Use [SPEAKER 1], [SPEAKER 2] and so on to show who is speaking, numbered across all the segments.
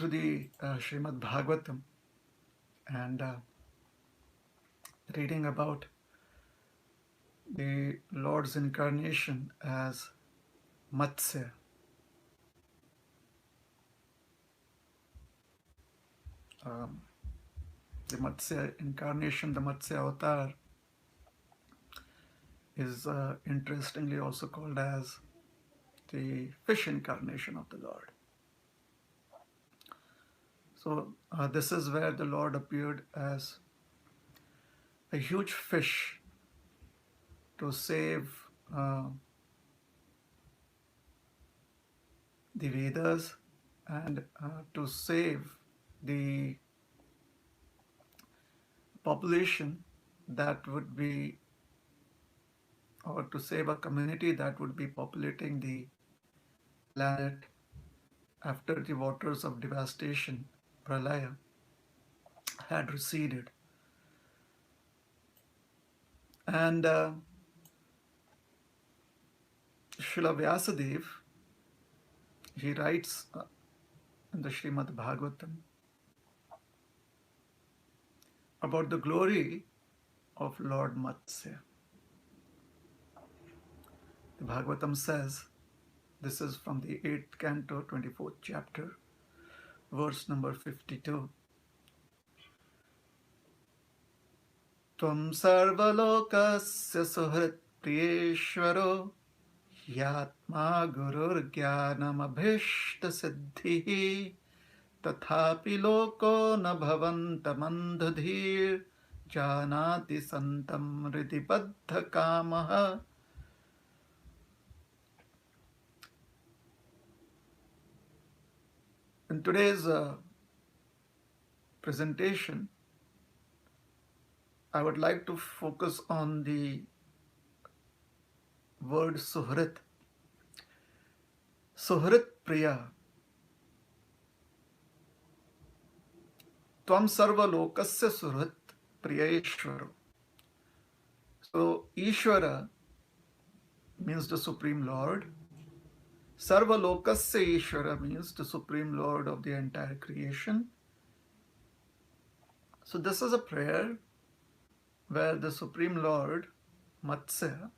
[SPEAKER 1] through the Srimad Bhagavatam and reading about the Lord's incarnation as Matsya. The Matsya incarnation, the Matsya avatar, is interestingly also called as the fish incarnation of the Lord. So this is where the Lord appeared as a huge fish to save the Vedas and to save the population that would be, or to save a community that would be populating the planet after the waters of devastation, Pralaya, had receded. And Srila Vyasadeva, he writes in the Srimad Bhagavatam about the glory of Lord Matsya. The Bhagavatam says, this is from the 8th canto, 24th chapter, verse number 52. Tvam sarvalokasya suhrit priyeshvaro yatma gurur jnanam abhishta siddhi tathapi loko na bhavantamandhadhir janati santam hridi baddha kamaha. In today's presentation, I would like to focus on the word Suhrit. Suhrit Priya. Tvam sarva lokasya suhrit priya Ishvaro. So Ishvara means the Supreme Lord. Sarva lokasya Ishvara means the Supreme Lord of the entire creation. So this is a prayer where the Supreme Lord, Matsya,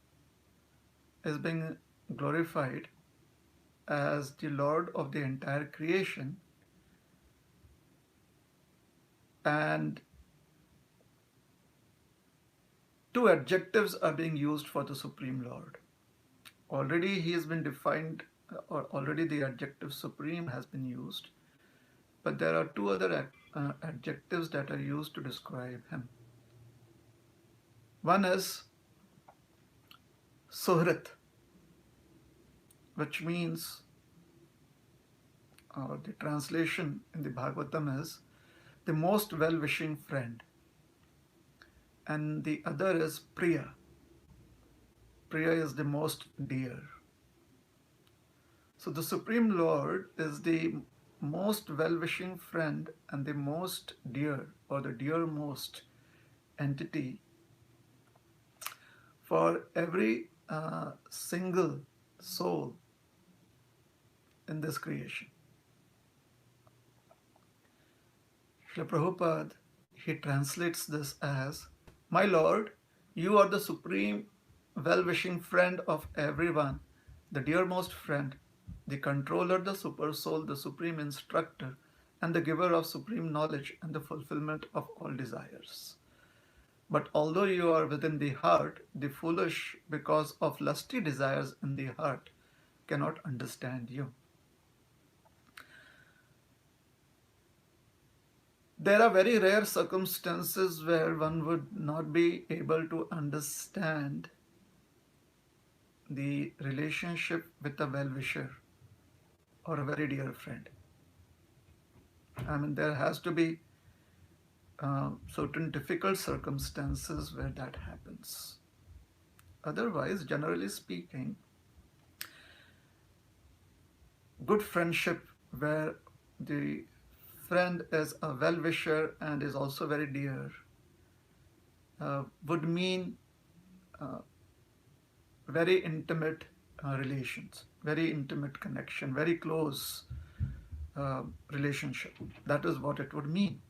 [SPEAKER 1] is being glorified as the Lord of the entire creation, and two adjectives are being used for the Supreme Lord. Already he has been defined, or already the adjective supreme has been used, but there are two other adjectives that are used to describe him. One is Suhrit, which means, or the translation in the Bhagavatam is, the most well-wishing friend. And the other is Priya. Priya is the most dear. So the Supreme Lord is the most well-wishing friend and the most dear, or the dearmost entity for every single soul in this creation. Srila Prabhupada, he translates this as, my Lord, you are the supreme well-wishing friend of everyone, the dearmost friend, the controller, the super soul, the supreme instructor, and the giver of supreme knowledge and the fulfillment of all desires. But although you are within the heart, the foolish, because of lusty desires in the heart, cannot understand you. There are very rare circumstances where one would not be able to understand the relationship with a well-wisher or a very dear friend. I mean, there has to be certain difficult circumstances where that happens. Otherwise, generally speaking, good friendship where the friend is a well-wisher and is also very dear would mean very intimate relations, very intimate connection, very close relationship. That is what it would mean.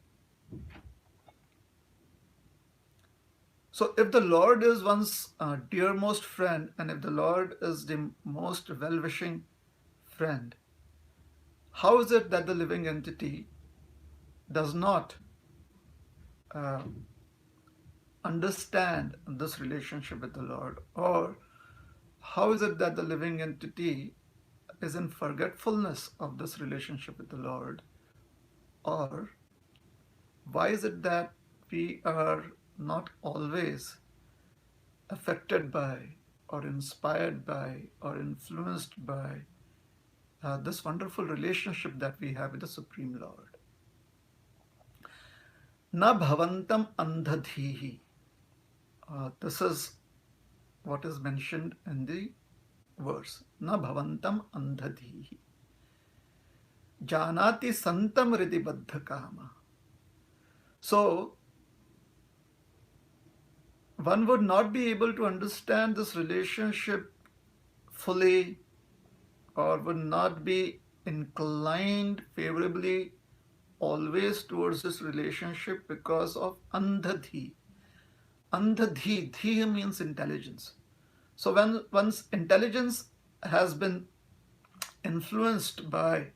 [SPEAKER 1] So, if the Lord is one's dearmost friend, and if the Lord is the most well wishing friend, how is it that the living entity does not uh, understand this relationship with the Lord? Or how is it that the living entity is in forgetfulness of this relationship with the Lord? Or why is it that we are not always affected by, or inspired by, or influenced by this wonderful relationship that we have with the Supreme Lord? Na bhavantam andhadhihi. This is what is mentioned in the verse. Na bhavantam andhadhihi. Janati santam riti baddha kama. So, one would not be able to understand this relationship fully, or would not be inclined favorably always towards this relationship because of andhadhi. Andhadhi, dhi means intelligence. So when one's intelligence has been influenced by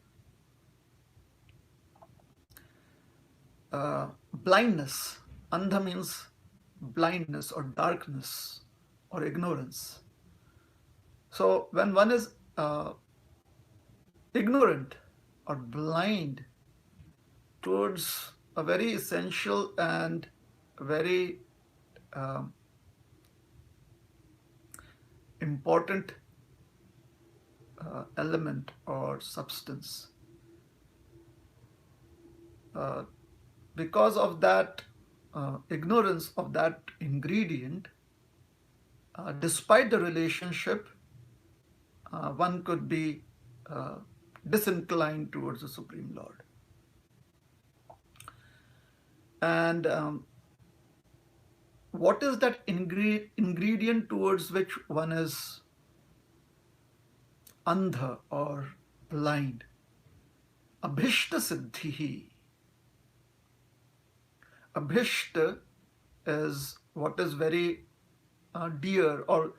[SPEAKER 1] blindness, andha means blindness or darkness or ignorance. So when one is ignorant or blind towards a very essential and very important element or substance, because of that ignorance of that ingredient, despite the relationship, one could be disinclined towards the Supreme Lord. And what is that ingredient towards which one is andha or blind? Abhishta siddhihi. Abhishta is what is very dear, or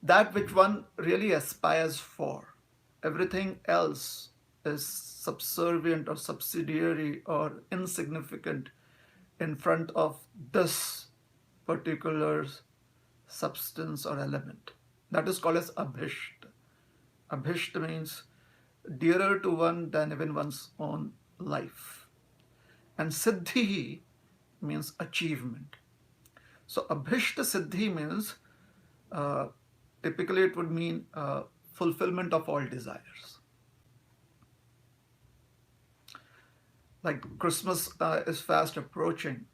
[SPEAKER 1] that which one really aspires for. Everything else is subservient or subsidiary or insignificant in front of this particular substance or element. That is called as abhishta. Abhishta means dearer to one than even one's own life. And siddhi means achievement. So abhishta siddhi means typically it would mean fulfillment of all desires. Like Christmas is fast approaching,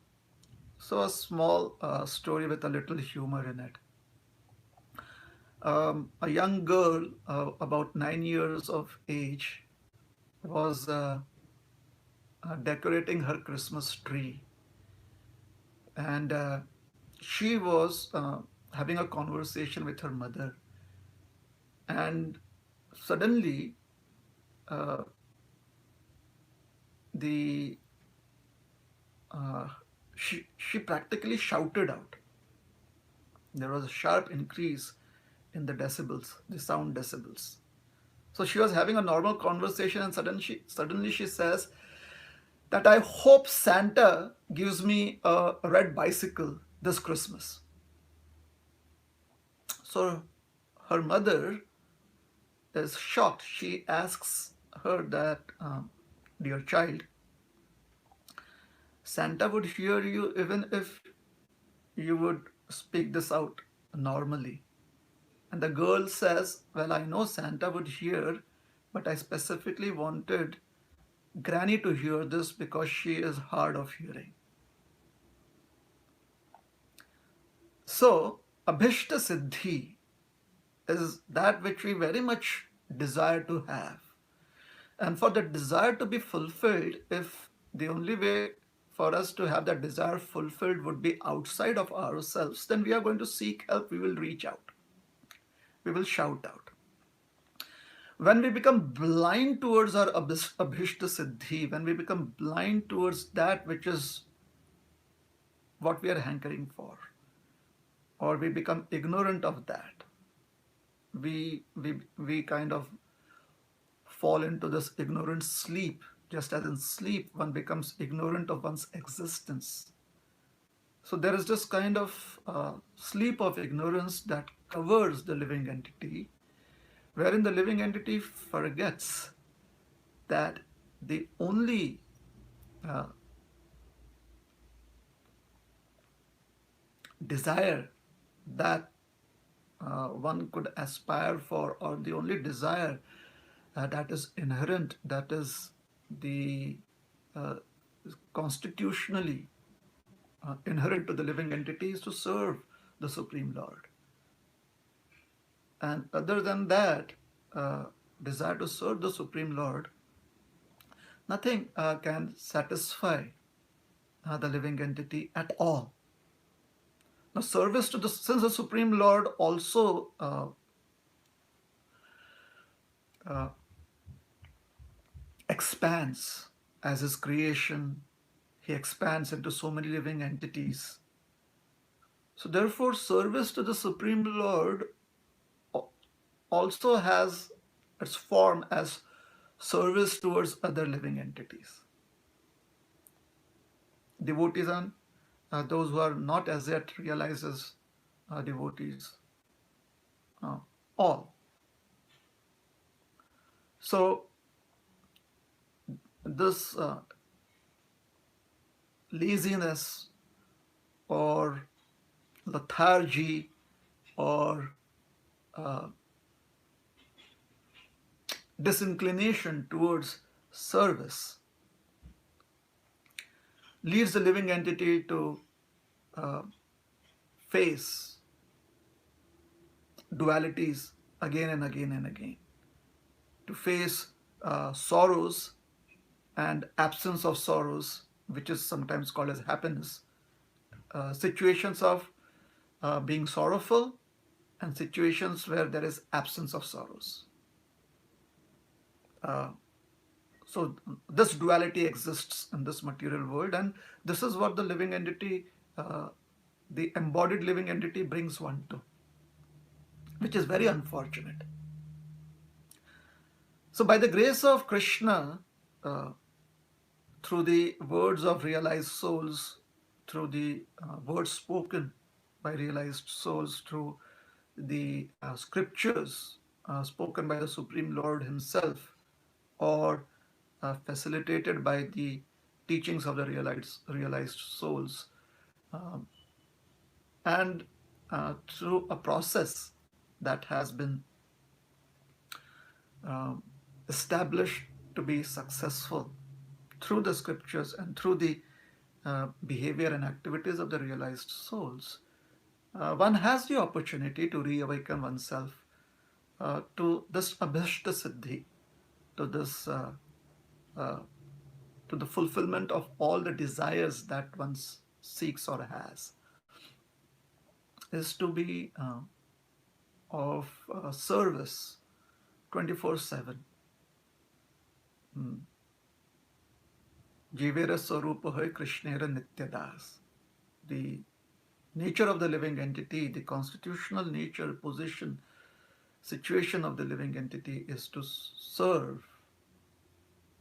[SPEAKER 1] so a small story with a little humor in it. A young girl, about 9 years of age, was decorating her Christmas tree, and she was having a conversation with her mother, and suddenly she practically shouted out. There was a sharp increase in the decibels, the sound decibels. So she was having a normal conversation, and suddenly she says that I hope Santa gives me a red bicycle this Christmas. So her mother is shocked. She asks her that, dear child, Santa would hear you even if you would speak this out normally. And the girl says, well, I know Santa would hear, but I specifically wanted Granny to hear this because she is hard of hearing. So, Abhishta Siddhi is that which we very much desire to have. And for the desire to be fulfilled, if the only way for us to have that desire fulfilled would be outside of ourselves, then we are going to seek help, we will reach out, we will shout out. When we become blind towards our abhishta siddhi, when we become blind towards that which is what we are hankering for, or we become ignorant of that, we kind of fall into this ignorant sleep, just as in sleep one becomes ignorant of one's existence. So there is this kind of sleep of ignorance that covers the living entity, wherein the living entity forgets that the only uh, desire that one could aspire for, or the only desire that is inherent, that is the uh, constitutionally inherent to the living entity, is to serve the Supreme Lord. And other than that desire to serve the Supreme Lord, nothing can satisfy the living entity at all. Now, service to the, since the Supreme Lord also uh, expands as his creation, he expands into so many living entities. So, therefore, service to the Supreme Lord also has its form as service towards other living entities. Devotees and those who are not as yet realized as devotees, uh, all. So, this laziness or lethargy or uh, disinclination towards service leads the living entity to uh, face dualities again and again and again, to face sorrows and absence of sorrows, which is sometimes called as happiness, situations of being sorrowful and situations where there is absence of sorrows. Uh, so this duality exists in this material world, and this is what the living entity, the embodied living entity, brings one to, which is very unfortunate. So by the grace of Krishna, uh, through the words of realized souls, through the words spoken by realized souls, through the scriptures spoken by the Supreme Lord Himself, or facilitated by the teachings of the realized souls, um, and through a process that has been um, established to be successful through the scriptures and through the behavior and activities of the realized souls, one has the opportunity to reawaken oneself to this abhishta siddhi, to this uh, to the fulfillment of all the desires that one seeks or has, is to be of service 24/7. Jivera Swarupa Hai Krishnera Nityadas. The nature of the living entity, the constitutional nature, position, situation of the living entity is to serve.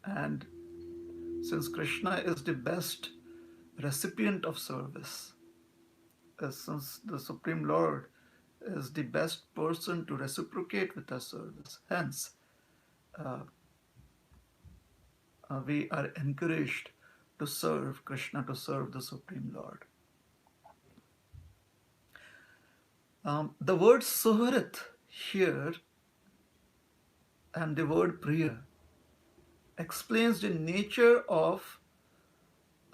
[SPEAKER 1] And since Krishna is the best recipient of service, since the Supreme Lord is the best person to reciprocate with our service, hence uh, we are encouraged to serve Krishna, to serve the Supreme Lord. The word Suharit here and the word Priya explains the nature of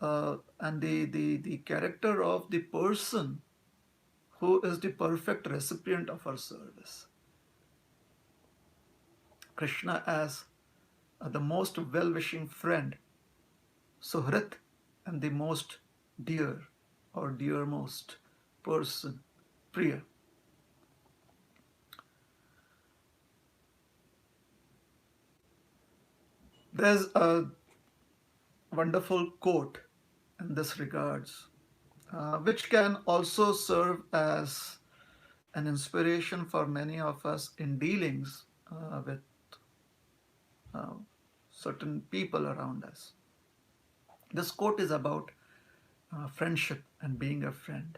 [SPEAKER 1] and the character of the person who is the perfect recipient of our service. Krishna as the most well-wishing friend, Suhrit, and the most dear or dearmost person, Priya. There's a wonderful quote in this regards, which can also serve as an inspiration for many of us in dealings with uh, certain people around us. This quote is about friendship and being a friend.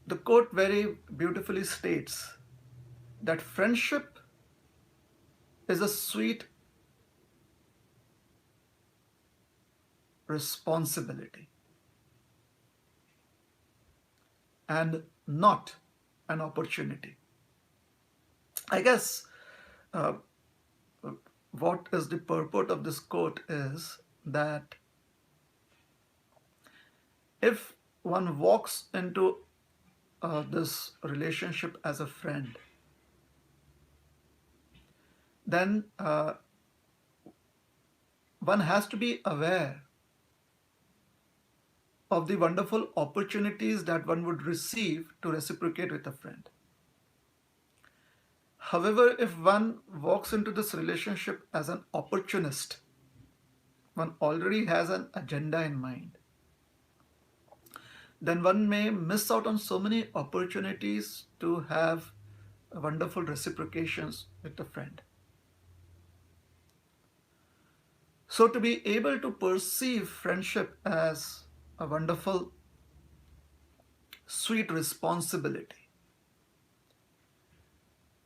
[SPEAKER 1] The quote very beautifully states that friendship is a sweet responsibility and not an opportunity. I guess uh, what is the purport of this quote is that if one walks into this relationship as a friend, then one has to be aware of the wonderful opportunities that one would receive to reciprocate with a friend. However, if one walks into this relationship as an opportunist, one already has an agenda in mind, then one may miss out on so many opportunities to have wonderful reciprocations with a friend. So, to be able to perceive friendship as a wonderful, sweet responsibility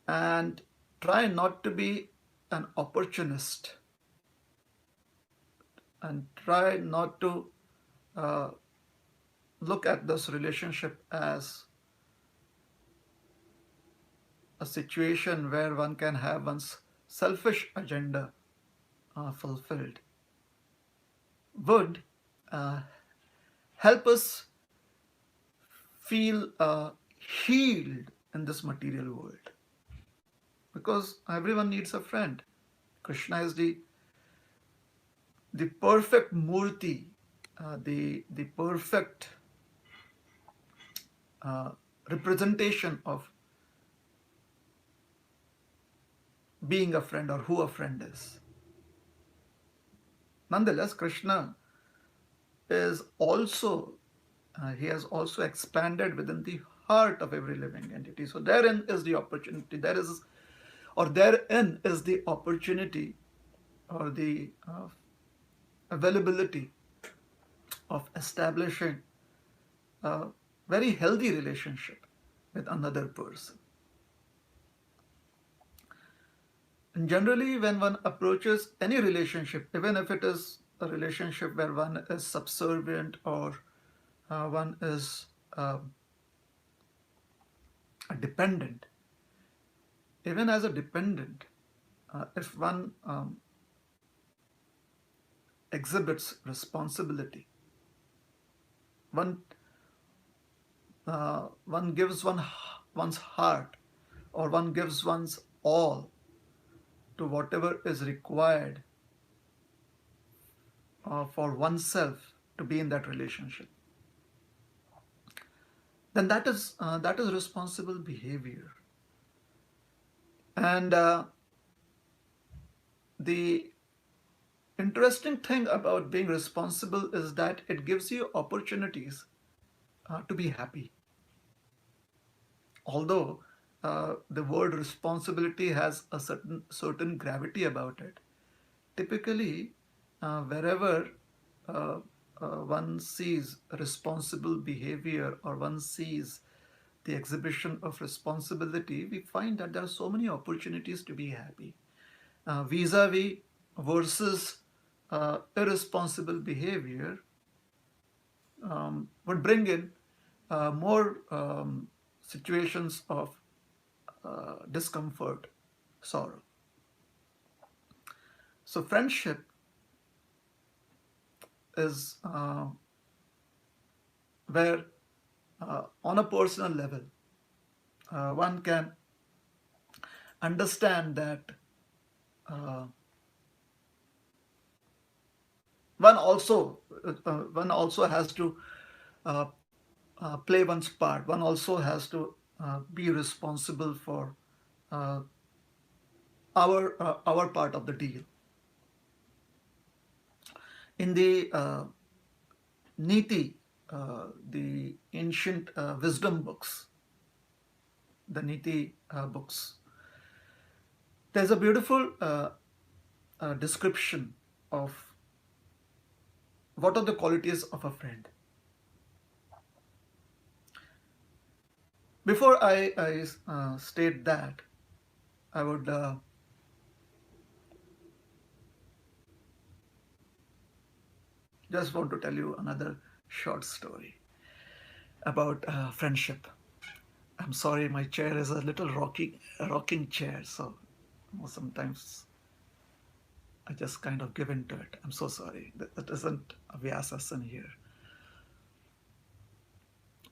[SPEAKER 1] and try not to be an opportunist and try not to uh, look at this relationship as a situation where one can have one's selfish agenda fulfilled would uh, help us feel healed in this material world, because everyone needs a friend. Krishna is the perfect murti, the perfect uh, representation of being a friend or who a friend is. Nonetheless, Krishna is also he has also expanded within the heart of every living entity. So therein is the opportunity. Therein is the opportunity or the availability of establishing a very healthy relationship with another person. And generally, when one approaches any relationship, even if it is a relationship where one is subservient or one is a dependent, even as a dependent, if one exhibits responsibility, one one gives one's heart, or one gives one's all to whatever is required for oneself to be in that relationship, then that is responsible behavior. And the interesting thing about being responsible is that it gives you opportunities to be happy. Although the word responsibility has a certain gravity about it, typically wherever uh, one sees responsible behavior or one sees the exhibition of responsibility, we find that there are so many opportunities to be happy. Vis-a-vis versus irresponsible behavior would bring in more situations of discomfort, sorrow. So, friendship is where, on a personal level, one can understand that uh, one also has to uh, play one's part. One also has to be responsible for uh, our part of the deal. In the Niti, the ancient wisdom books, the Niti books, there's a beautiful description of what are the qualities of a friend. Before I state that, I would just want to tell you another short story about friendship. I'm sorry, my chair is a little rocking chair, so sometimes I just kind of give in to it. I'm so sorry. That isn't a Vyasasana here.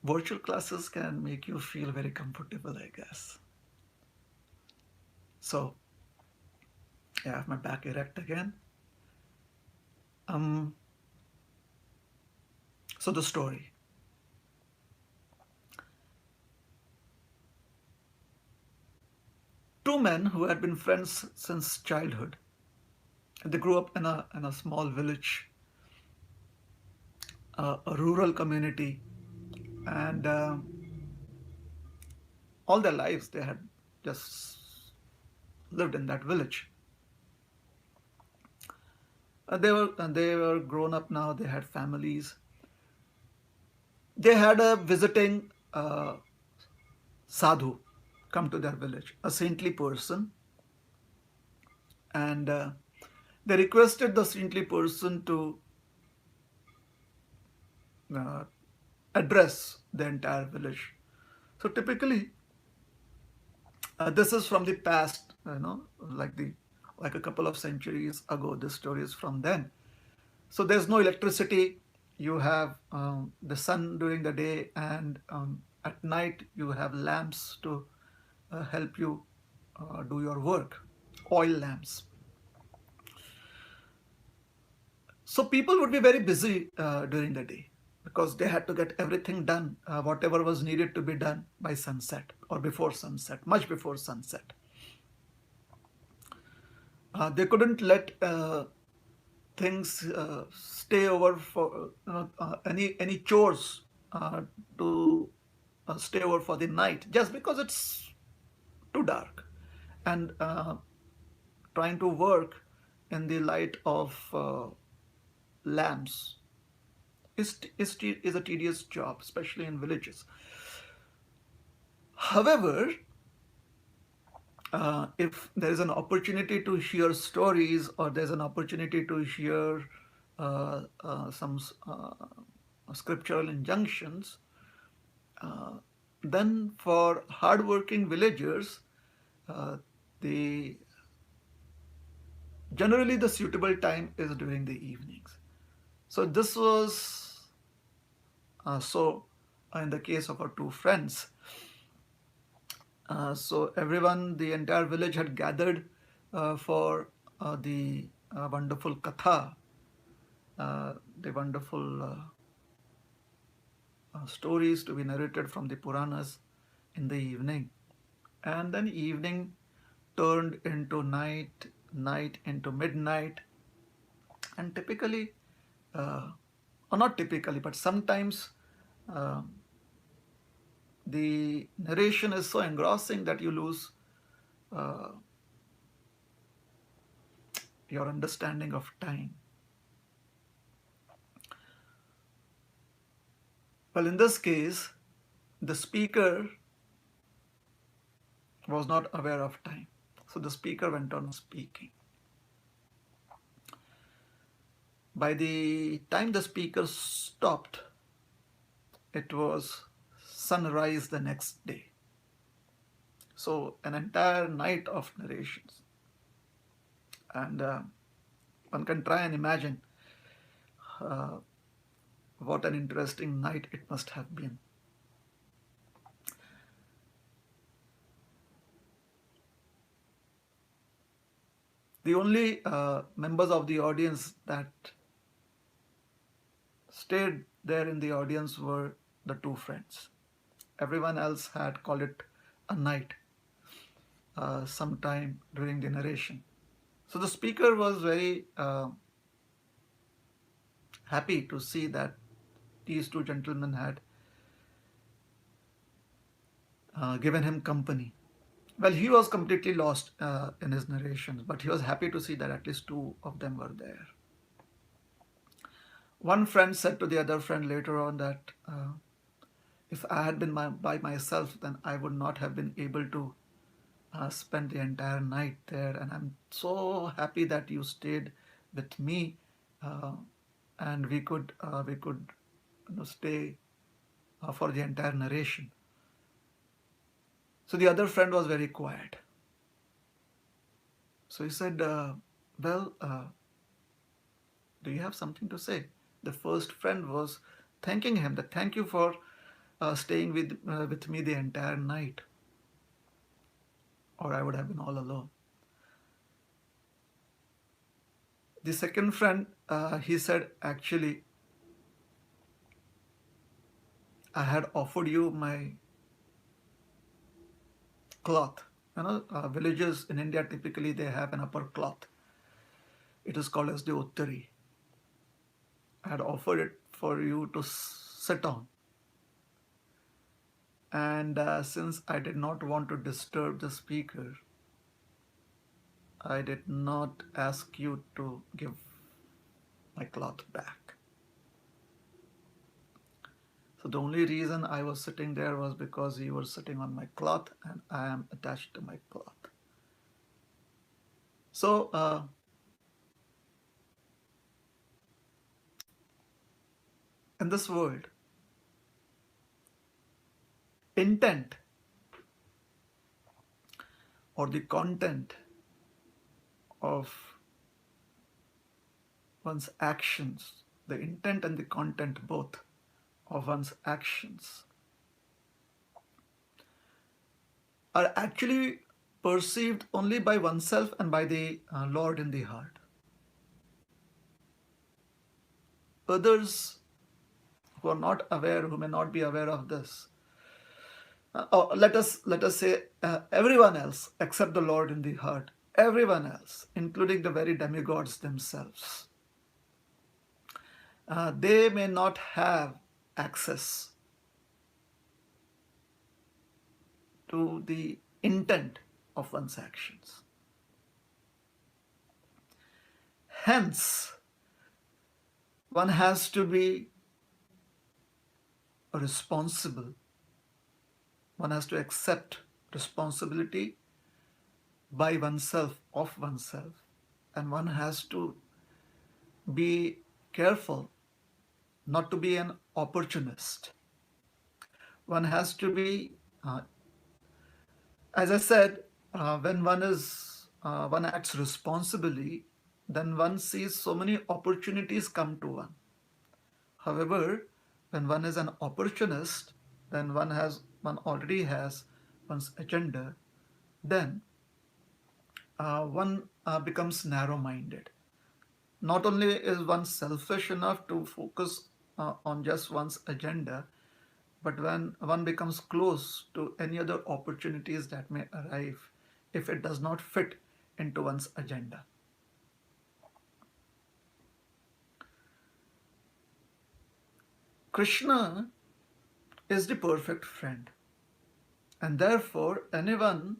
[SPEAKER 1] Virtual classes can make you feel very comfortable, I guess. So I have my back erect again. So the story. Two men who had been friends since childhood. They grew up in a small village, a rural community, and all their lives they had just lived in that village. They were grown up now. They had families. They had a visiting sadhu come to their village, a saintly person, and they requested the saintly person to address the entire village. So typically, this is from the past, like a couple of centuries ago. This story is from then. So there's no electricity. You have the sun during the day, and at night you have lamps to help you do your work, oil lamps. So people would be very busy during the day because they had to get everything done, whatever was needed to be done by sunset or before sunset, much before sunset. They couldn't let things stay over for any chores to stay over for the night just because it's too dark, and trying to work in the light of lamps is a tedious job, especially in villages. However, if there is an opportunity to hear stories, or there's an opportunity to hear some scriptural injunctions, then for hardworking villagers, generally the suitable time is during the evenings. So this was so in the case of our two friends. So everyone, the entire village had gathered for the wonderful katha, the wonderful stories to be narrated from the Puranas in the evening. And then evening turned into night, night into midnight. And typically, or not typically, but sometimes the narration is so engrossing that you lose your understanding of time. Well, in this case, the speaker was not aware of time. So the speaker went on speaking. By the time the speaker stopped, it was sunrise the next day. So an entire night of narrations. And one can try and imagine what an interesting night it must have been. The only members of the audience that stayed there in the audience were the two friends. Everyone else had called it a night. sometime during the narration. So the speaker was very happy to see that these two gentlemen had given him company. Well, he was completely lost in his narrations, but he was happy to see that at least two of them were there. One friend said to the other friend later on that if I had been by myself, then I would not have been able to spend the entire night there. And I'm so happy that you stayed with me, and we could stay for the entire narration. So the other friend was very quiet. So he said, "Well, do you have something to say?" The first friend was thanking him, that thank you for staying with me the entire night, or I would have been all alone. The second friend, he said, actually, I had offered you my cloth. Villages in India typically they have an upper cloth. It is called as the uttari. I had offered it for you to sit on. And since I did not want to disturb the speaker, I did not ask you to give my cloth back. So the only reason I was sitting there was because you were sitting on my cloth and I am attached to my cloth. So in this world, intent or the content of one's actions, the intent and the content both of one's actions are actually perceived only by oneself and by the Lord in the heart. Others who are not aware, who may not be aware of this, or let us say everyone else except the Lord in the heart, everyone else, including the very demigods themselves, they may not have access to the intent of one's actions. Hence, one has to be responsible. One has to accept responsibility by oneself, of oneself, and one has to be careful not to be an opportunist. One has to be, as I said, when one acts responsibly, then one sees so many opportunities come to one. However, when one is an opportunist, then one already has one's agenda, then one becomes narrow-minded. Not only is one selfish enough to focus on just one's agenda, but when one becomes close to any other opportunities that may arrive if it does not fit into one's agenda. Krishna is the perfect friend, and therefore anyone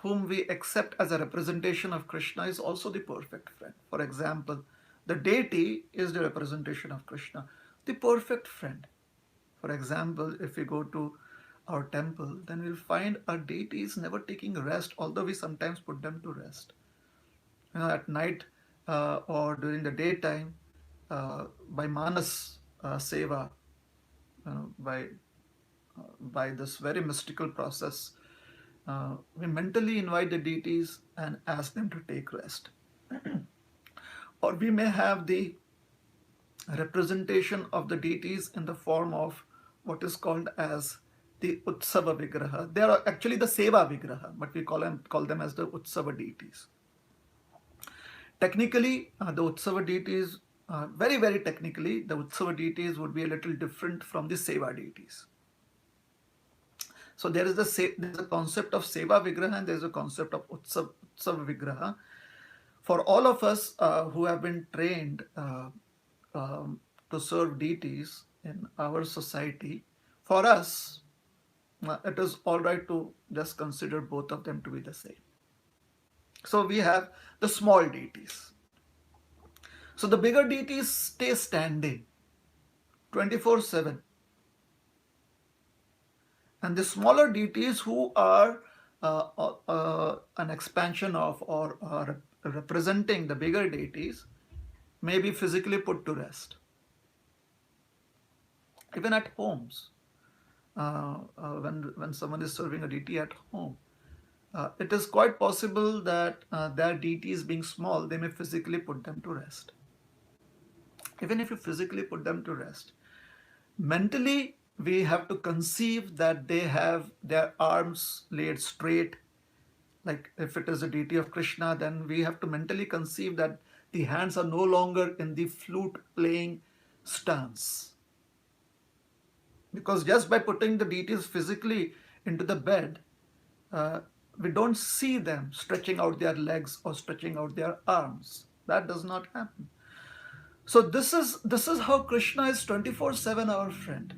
[SPEAKER 1] whom we accept as a representation of Krishna is also the perfect friend. For example, the deity is the representation of Krishna, the perfect friend. For example, if we go to our temple, then we'll find our deities never taking rest, although we sometimes put them to rest. At night or during the daytime, by Manas Seva, by this very mystical process, we mentally invite the deities and ask them to take rest. Or we may have the representation of the deities in the form of what is called as the Utsava Vigraha. They are actually the Seva Vigraha, but we call them as the Utsava deities. Technically, the Utsava deities, very, very technically, the Utsava deities would be a little different from the Seva deities. So there's a concept of Seva Vigraha and there's a concept of Utsav Vigraha. For all of us who have been trained to serve deities in our society, for us, it is all right to just consider both of them to be the same. So we have the small deities. So the bigger deities stay standing 24/7. And the smaller deities who are an expansion of or representing the bigger deities may be physically put to rest. Even at homes, when someone is serving a deity at home, it is quite possible that their deities being small, they may physically put them to rest. Even if you physically put them to rest, mentally we have to conceive that they have their arms laid straight. Like if it is a deity of Krishna, then we have to mentally conceive that the hands are no longer in the flute playing stance. Because just by putting the deities physically into the bed, we don't see them stretching out their legs or stretching out their arms. That does not happen. So this is how Krishna is 24/7 our friend.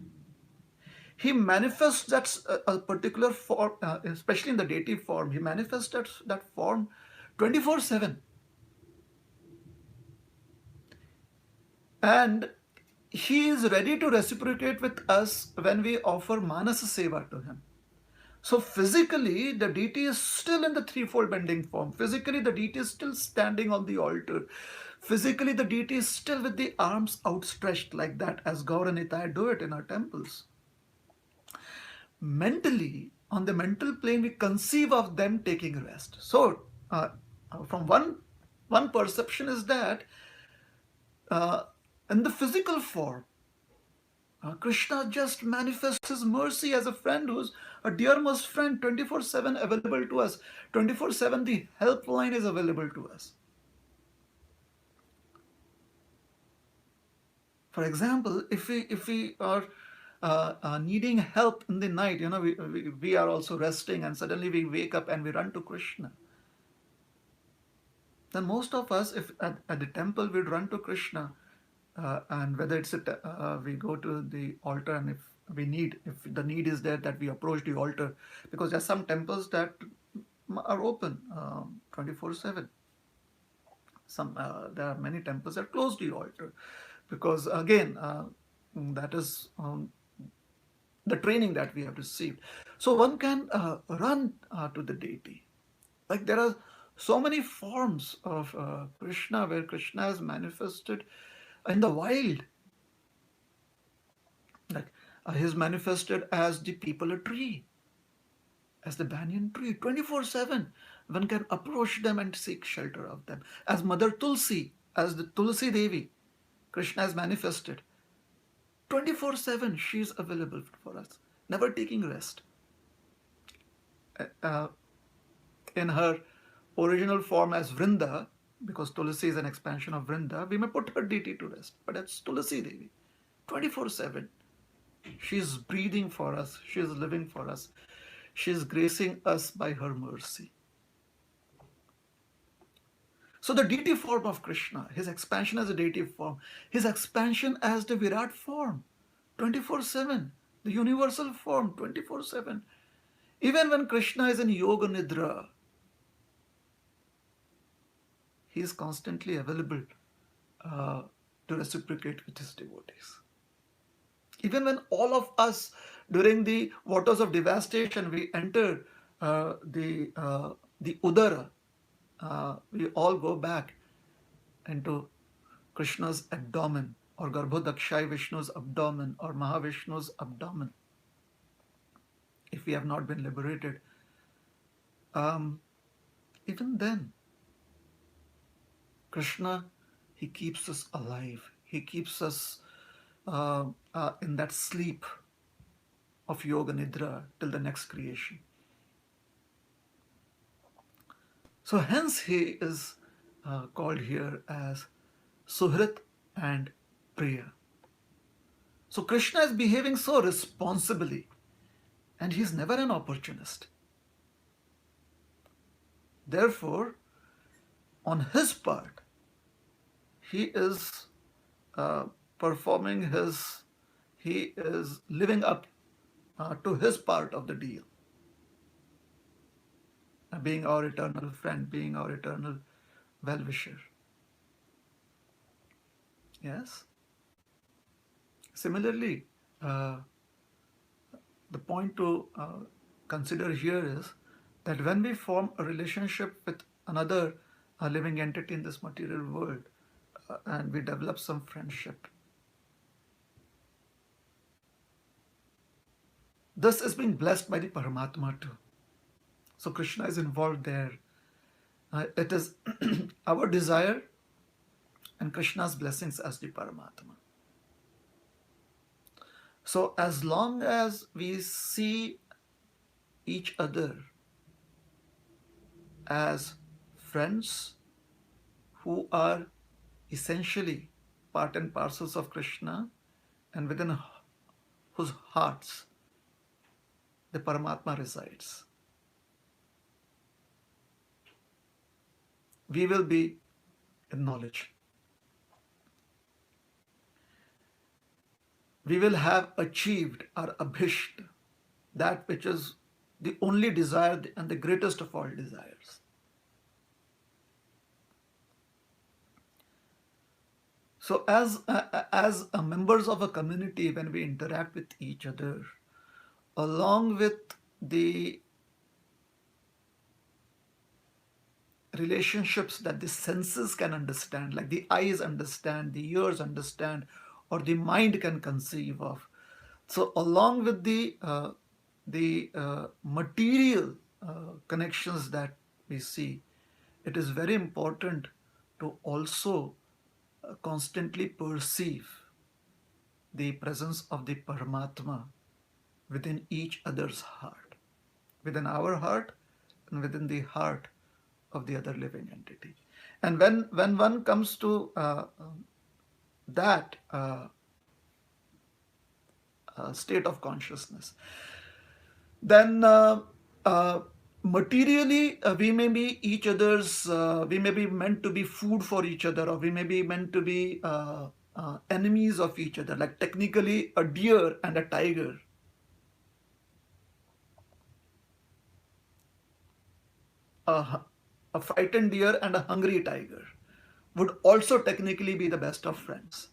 [SPEAKER 1] He manifests that a particular form, especially in the deity form. He manifests that form 24/7. And he is ready to reciprocate with us when we offer Manasa Seva to him. So physically, the deity is still in the threefold bending form. Physically, the deity is still standing on the altar. Physically, the deity is still with the arms outstretched like that, as Gaur and Nitai do it in our temples. Mentally, on the mental plane, we conceive of them taking rest. So, from one perception is that in the physical form, Krishna just manifests his mercy as a friend who's a dearmost friend, 24/7 available to us. 24/7 the helpline is available to us. For example, if we are needing help in the night, we are also resting and suddenly we wake up and we run to Krishna. Then most of us, if at the temple, we'd run to Krishna. And whether it's we go to the altar, and if the need is there, that we approach the altar, because there are some temples that are open 24/7. There are many temples that close the altar, because again that is the training that we have received. So one can run to the deity. Like there are so many forms of Krishna where Krishna is manifested in the wild. Like he is manifested as the peepal tree, as the banyan tree, 24/7. One can approach them and seek shelter of them. As Mother Tulsi, as the Tulsi Devi, Krishna is manifested 24/7. She is available for us, never taking rest. In her original form as Vrinda, because Tulsi is an expansion of Vrinda, we may put her deity to rest. But that's Tulsi Devi, 24/7. She is breathing for us. She is living for us. She is gracing us by her mercy. So the deity form of Krishna, his expansion as a deity form, his expansion as the Virat form, 24/7, the universal form, 24/7. Even when Krishna is in Yoga Nidra, he is constantly available to reciprocate with his devotees. Even when all of us, during the waters of devastation, we enter the Udara, we all go back into Krishna's abdomen, or Garbhodakshai Vishnu's abdomen, or Mahavishnu's abdomen, if we have not been liberated. Even then, Krishna, he keeps us alive. He keeps us in that sleep of Yoga Nidra till the next creation. So hence he is called here as Suhrit and Priya. So Krishna is behaving so responsibly And he's never an opportunist. Therefore, on his part, he is performing he is living up to his part of the deal, being our eternal friend, being our eternal well-wisher. Yes? Similarly, the point to consider here is that when we form a relationship with another living entity in this material world, and we develop some friendship, this is being blessed by the Paramatma too. So Krishna is involved there. It is our desire and Krishna's blessings as the Paramatma. So as long as we see each other as friends who are essentially part and parcels of Krishna, and within whose hearts the Paramatma resides, we will be in knowledge. We will have achieved our abhisht, that which is the only desire and the greatest of all desires. So as members of a community, when we interact with each other, along with the relationships that the senses can understand, like the eyes understand, the ears understand, or the mind can conceive of. So along with the material connections that we see, it is very important to also constantly perceive the presence of the Paramatma within each other's heart, within our heart and within the heart of the other living entity. And when one comes to that state of consciousness, then materially we may be each other's, we may be meant to be food for each other, or we may be meant to be enemies of each other, like technically a deer and a tiger. A frightened deer and a hungry tiger would also technically be the best of friends.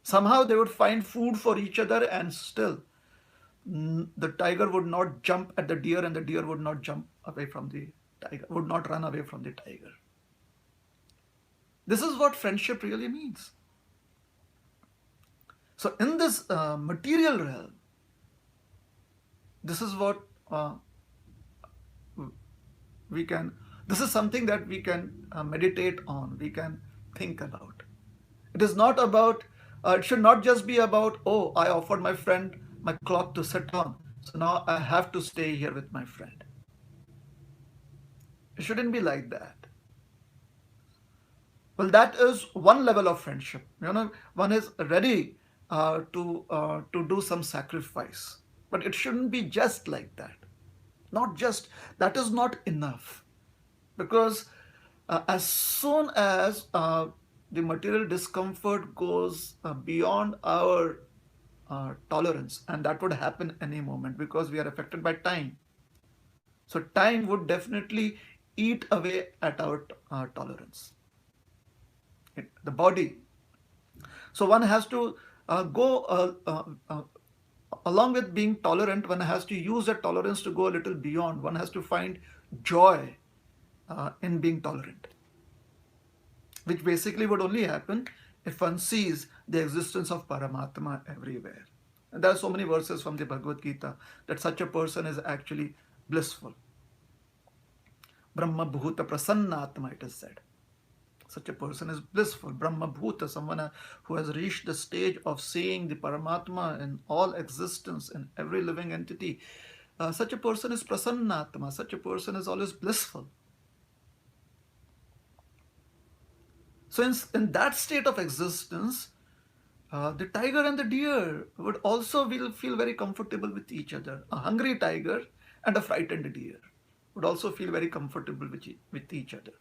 [SPEAKER 1] Somehow they would find food for each other, and still the tiger would not jump at the deer, and the deer would not jump away from the tiger, would not run away from the tiger. This is what friendship really means. So in this material realm, this is what this is something that we can meditate on, we can think about. It is not about, it should not just be about, oh, I offered my friend my cloth to sit on, so now I have to stay here with my friend. It shouldn't be like that. Well, that is one level of friendship. One is ready to do some sacrifice, but it shouldn't be just like that. Not just, that is not enough, because as soon as the material discomfort goes beyond our tolerance, and that would happen any moment because we are affected by time. So time would definitely eat away at our tolerance. The body. So one has to go along with being tolerant, one has to use that tolerance to go a little beyond. One has to find joy in being tolerant, which basically would only happen if one sees the existence of Paramatma everywhere. And there are so many verses from the Bhagavad Gita that such a person is actually blissful. Brahma Bhuta Prasannatma, it is said. Such a person is blissful. Brahma Bhuta, someone who has reached the stage of seeing the Paramatma in all existence, in every living entity. Such a person is Prasannatma. Such a person is always blissful. So in that state of existence, The tiger and the deer would also will feel very comfortable with each other. A hungry tiger and a frightened deer would also feel very comfortable with each other.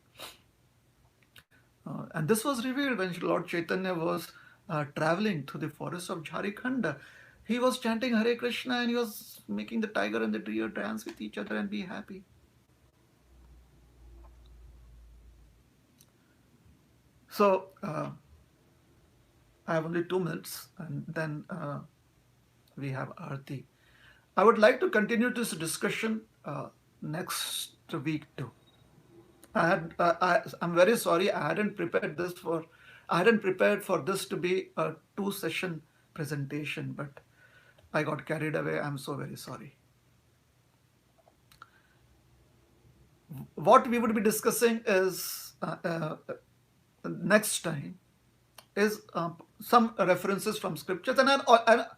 [SPEAKER 1] And this was revealed when Lord Chaitanya was traveling through the forest of Jharikhand. He was chanting Hare Krishna and he was making the tiger and the deer dance with each other and be happy. So, I have only 2 minutes and then we have Arti. I would like to continue this discussion next week too. I'm very sorry. I hadn't prepared for this to be a 2 session presentation, but I got carried away. I'm so very sorry. What we would be discussing is next time is some references from scriptures, and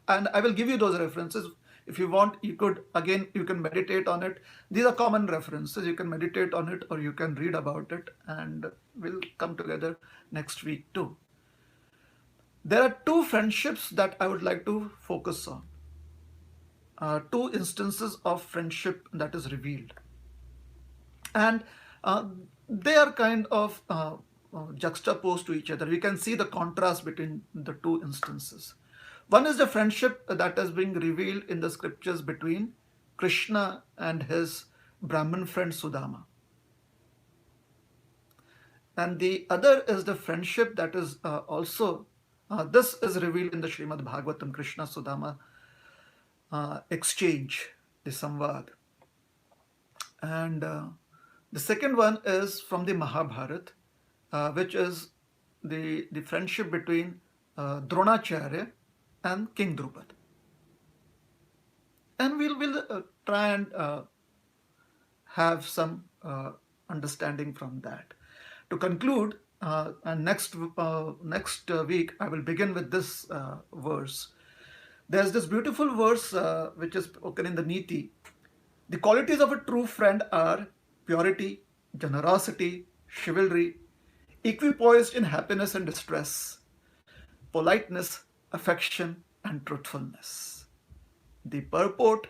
[SPEAKER 1] I will give you those references. If you want, you can meditate on it. These are common references. You can meditate on it or you can read about it, and we'll come together next week too. There are 2 friendships that I would like to focus on. 2 instances of friendship that is revealed. And they are kind of juxtaposed to each other. We can see the contrast between the 2 instances. One is the friendship that is being revealed in the scriptures between Krishna and his Brahmin friend Sudama. And the other is the friendship that is this is revealed in the Srimad Bhagavatam, Krishna Sudama exchange, the Samvad. And the second one is from the Mahabharata, which is the friendship between Dronacharya and King Drupad. And we'll try and have some understanding from that. To conclude, and next week I will begin with this verse. There's this beautiful verse which is spoken in the Niti. The qualities of a true friend are purity, generosity, chivalry, equipoised in happiness and distress, politeness, affection, and truthfulness. The purport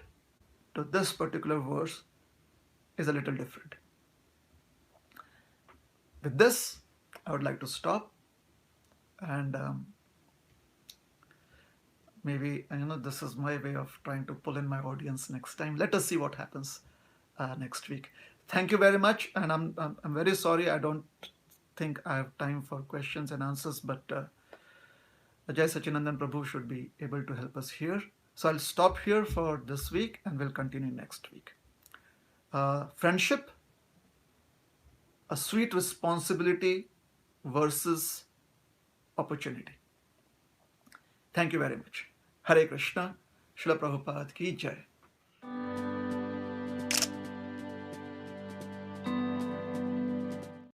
[SPEAKER 1] to this particular verse is a little different. With this, I would like to stop, and maybe this is my way of trying to pull in my audience next time. Let us see what happens next week. Thank you very much, and I'm very sorry I don't think I have time for questions and answers, but Ajay Sachinandan Prabhu should be able to help us here. So I'll stop here for this week and we'll continue next week. Friendship, a sweet responsibility versus opportunity. Thank you very much. Hare Krishna. Srila Prabhupada ki Jai.